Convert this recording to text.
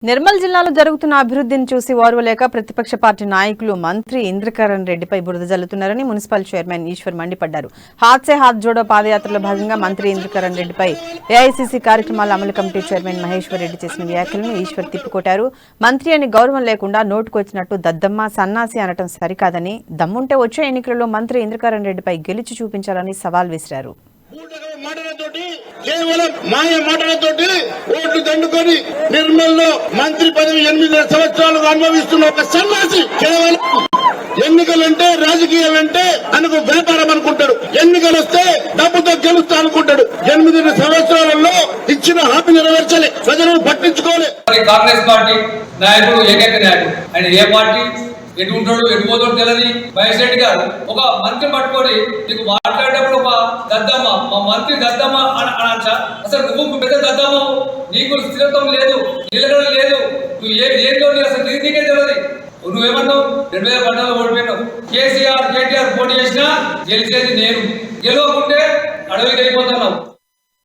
నిర్మల్ జిల్లాలో జరుగుతున్న అభివృద్ధిని చూసి ఓర్వలేక ప్రతిపక్ష పార్టీ నాయకులు మంత్రి ఇంద్రకరణ్ రెడ్డిపై బురద జల్లుతున్నారని మున్సిపల్ చైర్మన్ ఈశ్వర్ మండిపడ్డారు. హాత్ సే హాత్ జోడో పాదయాత్రలో భాగంగా మంత్రి ఇంద్రకరణ్ రెడ్డిపై ఏఐసీసీ కార్యక్రమాల అమలు కమిటీ చైర్మన్ మహేశ్వర్ రెడ్డి చేసిన వ్యాఖ్యలను ఈశ్వర్ తిప్పికొట్టారు. మంత్రి అని గౌరవం లేకుండా నోటుకొచ్చినట్టు దద్దమ్మ సన్నాసి అనటం సరికాదని, దమ్ముంటే వచ్చే ఎన్నికలలో మంత్రి ఇంద్రకరణ్ రెడ్డిపై గెలిచి చూపించాలని సవాల్ విసిరారు. కేవలం మాయ మాటలతోటి ఓట్లు దండుకొని నిర్మల్ లో మంత్రి పదవి 8 సంవత్సరాలుగా అనుభవిస్తున్న ఒక సన్యాసి కేవలం ఎన్నికలంటే రాజకీయాలంటే అనుకు వ్యాపారం అనుకుంటాడు. ఎన్నికలు వస్తే డబ్బుతో గెలుస్తా అనుకుంటాడు. 8 సంవత్సరాలలో ఇచ్చిన హామీ నెరవేర్చలే, ప్రజలను పట్టించుకోలే. కాంగ్రెస్ పార్టీ నాయకుడు ఏకైక నాయకుడు ఆయన ఏ పార్టీ ఎటు ఉంటాడు ఎటు పోతాడు తెలియని మహేష్ రెడ్డి గారు ఒక మంత్రి పట్టుకొని నీకు మాట్లాడేటప్పుడు ఒక దద్దమ్మ మా మంత్రి దద్దమ్మ అనొచ్చా? అసలు నువ్వు పెద్ద దద్దమ్మ, నీకు స్థిరత్వం లేదు, నిలకడ లేదు, నువ్వు ఏంటో అసలు నీకే తెలియదు. నువ్వేమన్నావు? 2012లో ఓడిపోయినావు. కేసీఆర్ కేటీఆర్ పోటీ చేసినా గెలిచేది నేను, గెలవకుంటే అడవికి వెళ్ళిపోతున్నావు.